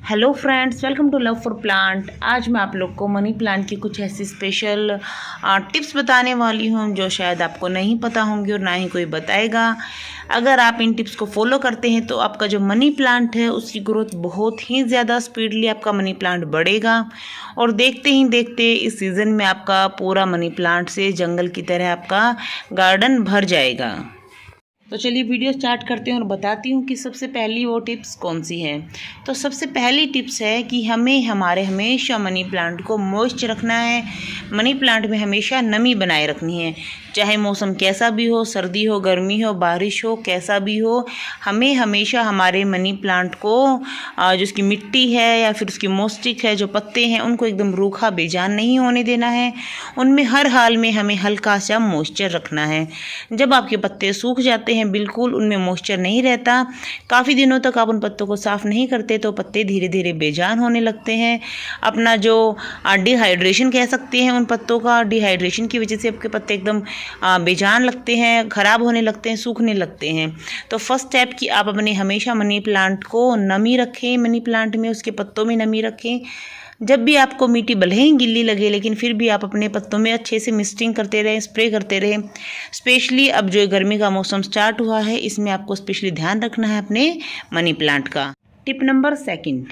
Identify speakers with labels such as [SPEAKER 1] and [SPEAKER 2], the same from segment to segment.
[SPEAKER 1] Hello friends, welcome to love for plant. आज मैं आप लोग को मनी प्लांट की कुछ ऐसी स्पेशल टिप्स बताने वाली हूँ जो शायद आपको नहीं पता होंगी और ना ही कोई बताएगा। अगर आप इन टिप्स को फॉलो करते हैं तो आपका जो मनी प्लांट है उसकी ग्रोथ बहुत ही ज़्यादा स्पीडली आपका मनी प्लांट बढ़ेगा और देखते ही देखते इस सीज़न में आपका पूरा मनी प्लांट से जंगल की तरह आपका गार्डन भर जाएगा। तो चलिए वीडियो स्टार्ट करते हैं और बताती हूँ कि सबसे पहली वो टिप्स कौन सी है। तो सबसे पहली टिप्स है कि हमें हमेशा मनी प्लांट को मॉइस्ट रखना है। मनी प्लांट में हमेशा नमी बनाए रखनी है, चाहे मौसम कैसा भी हो, सर्दी हो, गर्मी हो, बारिश हो, कैसा भी हो। हमें हमेशा हमारे मनी प्लांट को जो उसकी मिट्टी है या फिर उसकी मॉइस्चर है, जो पत्ते हैं, उनको एकदम रूखा बेजान नहीं होने देना है। उनमें हर हाल में हमें हल्का सा मॉइस्चर रखना है। जब आपके पत्ते सूख जाते हैं, बिल्कुल उनमें मॉइस्चर नहीं रहता, काफ़ी दिनों तक आप उन पत्तों को साफ़ नहीं करते तो पत्ते धीरे धीरे बेजान होने लगते हैं। अपना जो डिहाइड्रेशन कह सकते हैं उन पत्तों का, डिहाइड्रेशन की वजह से आपके पत्ते एकदम बेजान लगते हैं, ख़राब होने लगते हैं, सूखने लगते हैं। तो फर्स्ट स्टेप कि आप अपने हमेशा मनी प्लांट को नमी रखें, मनी प्लांट में उसके पत्तों में नमी रखें। जब भी आपको मिट्टी भले ही गिल्ली लगे लेकिन फिर भी आप अपने पत्तों में अच्छे से मिस्टिंग करते रहें, स्प्रे करते रहें। स्पेशली अब जो गर्मी का मौसम स्टार्ट हुआ है, इसमें आपको स्पेशली ध्यान रखना है अपने मनी प्लांट का। टिप नंबर सेकंड,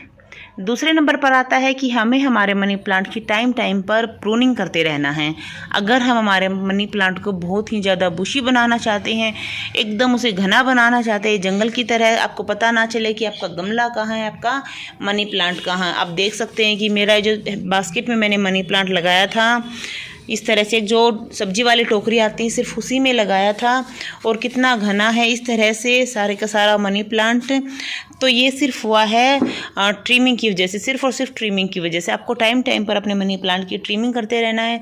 [SPEAKER 1] दूसरे नंबर पर आता है कि हमें हमारे मनी प्लांट की टाइम टाइम पर प्रूनिंग करते रहना है। अगर हम हमारे मनी प्लांट को बहुत ही ज़्यादा बुशी बनाना चाहते हैं, एकदम उसे घना बनाना चाहते हैं, जंगल की तरह, आपको पता ना चले कि आपका गमला कहाँ है, आपका मनी प्लांट कहाँ है। आप देख सकते हैं कि मेरा जो बास्केट में मैंने मनी प्लांट लगाया था, इस तरह से जो सब्जी वाली टोकरी आती है सिर्फ उसी में लगाया था और कितना घना है इस तरह से सारे का सारा मनी प्लांट। तो ये सिर्फ हुआ है ट्रिमिंग की वजह से, सिर्फ और सिर्फ ट्रिमिंग की वजह से। आपको टाइम टाइम पर अपने मनी प्लांट की ट्रिमिंग करते रहना है।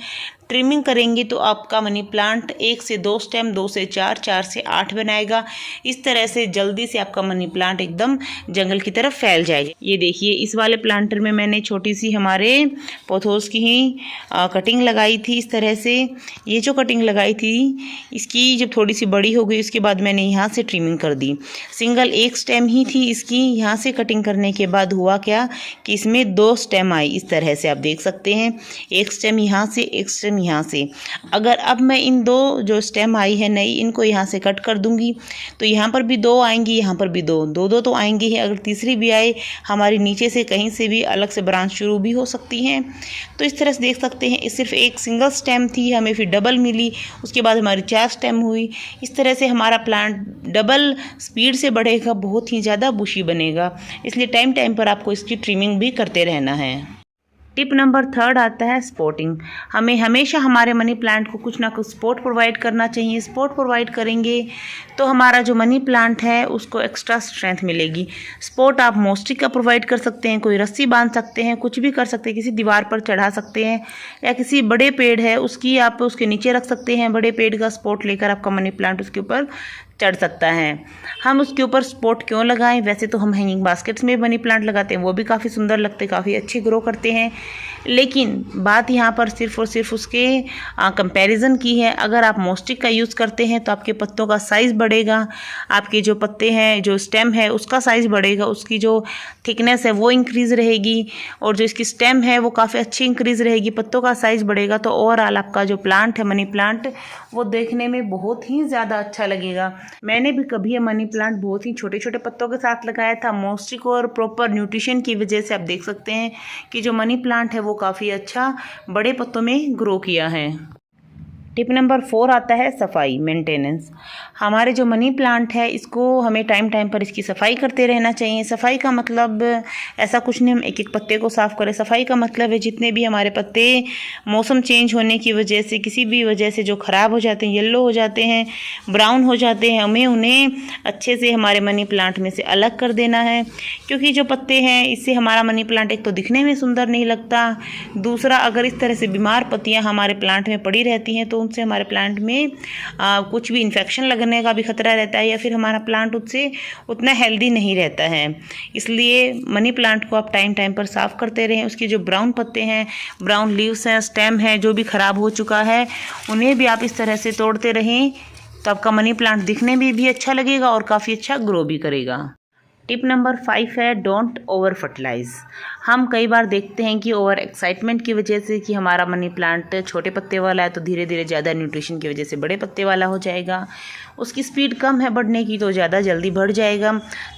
[SPEAKER 1] ट्रिमिंग करेंगे तो आपका मनी प्लांट 1 से 2 स्टेम, 2 से 4, 4 से 8 बनाएगा। इस तरह से जल्दी से आपका मनी प्लांट एकदम जंगल की तरफ फैल जाएगा। ये देखिए, इस वाले प्लांटर में मैंने छोटी सी हमारे पोथोस की ही कटिंग लगाई थी इस तरह से। ये जो कटिंग लगाई थी, इसकी जब थोड़ी सी बड़ी हो गई उसके बाद मैंने यहाँ से ट्रिमिंग कर दी। सिंगल एक स्टेम ही थी इसकी। यहाँ से कटिंग करने के बाद हुआ क्या कि इसमें 2 स्टेम आई, इस तरह से आप देख सकते हैं। एक स्टेम यहाँ से, एक स्टेम यहाँ से। अगर अब मैं इन 2 जो स्टेम आई है नई, इनको यहाँ से कट कर दूंगी तो यहाँ पर भी 2 आएंगी, यहाँ पर भी 2 तो आएंगी ही। अगर तीसरी भी आए, हमारी नीचे से कहीं से भी अलग से ब्रांच शुरू भी हो सकती हैं। तो इस तरह से देख सकते हैं, सिर्फ एक सिंगल स्टेम थी, हमें फिर डबल मिली, उसके बाद हमारी 4 स्टेम हुई। इस तरह से हमारा प्लांट डबल स्पीड से बढ़ेगा, बहुत ही ज़्यादा बुशी बनेगा। इसलिए टाइम टाइम पर आपको इसकी ट्रिमिंग भी करते रहना है। टिप नंबर 3 आता है सपोर्टिंग। हमें हमेशा हमारे मनी प्लांट को कुछ ना कुछ सपोर्ट प्रोवाइड करना चाहिए। सपोर्ट प्रोवाइड करेंगे तो हमारा जो मनी प्लांट है उसको एक्स्ट्रा स्ट्रेंथ मिलेगी। सपोर्ट आप मोस्टिक का प्रोवाइड कर सकते हैं, कोई रस्सी बांध सकते हैं, कुछ भी कर सकते हैं, किसी दीवार पर चढ़ा सकते हैं, या किसी बड़े पेड़ है उसकी आप उसके नीचे रख सकते हैं। बड़े पेड़ का सपोर्ट लेकर आपका मनी प्लांट उसके ऊपर चढ़ सकता है। हम उसके ऊपर सपोर्ट क्यों लगाएं? वैसे तो हम हैंगिंग बास्केट्स में मनी प्लांट लगाते हैं, वो भी काफ़ी सुंदर लगते हैं, काफ़ी अच्छी ग्रो करते हैं। लेकिन बात यहाँ पर सिर्फ और सिर्फ उसके कंपैरिजन की है। अगर आप मोस्टिक का यूज़ करते हैं तो आपके पत्तों का साइज़ बढ़ेगा, आपके जो पत्ते हैं, जो स्टेम है उसका साइज़ बढ़ेगा, उसकी जो थिकनेस है वो इंक्रीज़ रहेगी और जो इसकी स्टेम है वो काफ़ी अच्छी इंक्रीज़ रहेगी, पत्तों का साइज़ बढ़ेगा। तो ओवरऑल आपका जो प्लांट है, मनी प्लांट, वो देखने में बहुत ही ज़्यादा अच्छा लगेगा। मैंने भी कभी ये मनी प्लांट बहुत ही छोटे छोटे पत्तों के साथ लगाया था। मॉइस्चर और प्रॉपर न्यूट्रिशन की वजह से आप देख सकते हैं कि जो मनी प्लांट है वो काफ़ी अच्छा बड़े पत्तों में ग्रो किया है। टिप नंबर 4 आता है सफाई, मेंटेनेंस। हमारे जो मनी प्लांट है इसको हमें टाइम टाइम पर इसकी सफाई करते रहना चाहिए। सफाई का मतलब ऐसा कुछ नहीं हम एक एक पत्ते को साफ़ करें। सफाई का मतलब है जितने भी हमारे पत्ते मौसम चेंज होने की वजह से, किसी भी वजह से जो ख़राब हो जाते हैं, येलो हो जाते हैं, ब्राउन हो जाते हैं, हमें उन्हें अच्छे से हमारे मनी प्लांट में से अलग कर देना है। क्योंकि जो पत्ते हैं, इससे हमारा मनी प्लांट एक तो दिखने में सुंदर नहीं लगता, दूसरा अगर इस तरह से बीमार पत्तियाँ हमारे प्लांट में पड़ी रहती हैं तो उनसे हमारे प्लांट में कुछ भी इन्फेक्शन लगने का भी खतरा रहता है, या फिर हमारा प्लांट उससे उतना हेल्दी नहीं रहता है। इसलिए मनी प्लांट को आप टाइम टाइम पर साफ़ करते रहें। उसके जो ब्राउन पत्ते हैं, ब्राउन लीव्स हैं, स्टेम है, जो भी ख़राब हो चुका है, उन्हें भी आप इस तरह से तोड़ते रहें तो आपका मनी प्लांट दिखने में भी अच्छा लगेगा और काफ़ी अच्छा ग्रो भी करेगा। टिप नंबर 5 है डोंट ओवर फर्टिलाइज। हम कई बार देखते हैं कि ओवर एक्साइटमेंट की वजह से कि हमारा मनी प्लांट छोटे पत्ते वाला है तो धीरे धीरे ज़्यादा न्यूट्रिशन की वजह से बड़े पत्ते वाला हो जाएगा। उसकी स्पीड कम है बढ़ने की तो ज़्यादा जल्दी बढ़ जाएगा।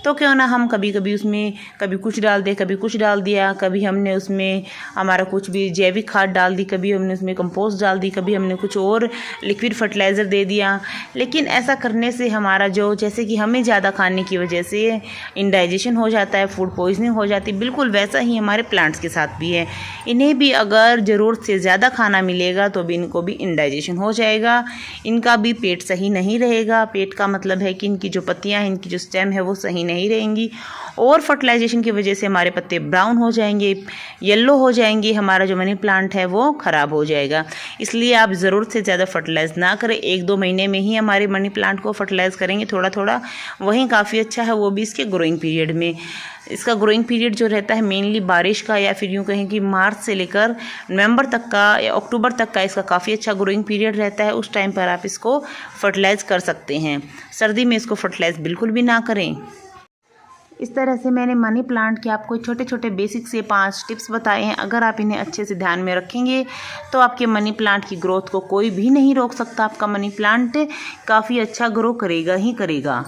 [SPEAKER 1] तो क्यों ना हम कभी कभी उसमें कभी कुछ डाल दे, कभी कुछ डाल दिया, कभी हमने उसमें हमारा कुछ भी जैविक खाद डाल दी, कभी हमने उसमें कंपोस्ट डाल दी, कभी हमने कुछ और लिक्विड फर्टिलाइज़र दे दिया। लेकिन ऐसा करने से हमारा जो जैसे कि हमें ज़्यादा खाने की वजह से इंडाइजेशन हो जाता है, फूड पॉइजनिंग हो जाती है, बिल्कुल वैसा ही हमारे प्लांट्स के साथ भी है। इन्हें भी अगर ज़रूरत से ज़्यादा खाना मिलेगा तो भी इनको भी इंडाइजेशन हो जाएगा, इनका भी पेट सही नहीं रहेगा। पेट का मतलब है कि इनकी जो पत्तियां हैं, इनकी जो स्टेम है वो सही नहीं रहेंगी। और फर्टिलाइजेशन की वजह से हमारे पत्ते ब्राउन हो जाएंगे, येलो हो जाएंगे, हमारा जो मनी प्लांट है वो ख़राब हो जाएगा। इसलिए आप ज़रूरत से ज़्यादा फर्टिलाइज़ ना करें। 1-2 महीने में ही हमारे मनी प्लांट को फर्टिलाइज़ करेंगे थोड़ा थोड़ा, वहीं काफ़ी अच्छा है, वो भी इसके ग्रोइंग पीरियड में। इसका ग्रोइंग पीरियड जो रहता है मेनली बारिश का, या फिर यूँ कहें कि मार्च से लेकर नवंबर तक का या अक्टूबर तक का इसका काफ़ी अच्छा ग्रोइंग पीरियड रहता है। उस टाइम पर आप इसको फर्टिलाइज़ कर सकते हैं। सर्दी में इसको फर्टिलाइज़ बिल्कुल भी ना करें। इस तरह से मैंने मनी प्लांट के आपको छोटे छोटे बेसिक से 5 टिप्स बताए हैं। अगर आप इन्हें अच्छे से ध्यान में रखेंगे तो आपके मनी प्लांट की ग्रोथ को कोई भी नहीं रोक सकता। आपका मनी प्लांट काफ़ी अच्छा ग्रो करेगा ही करेगा।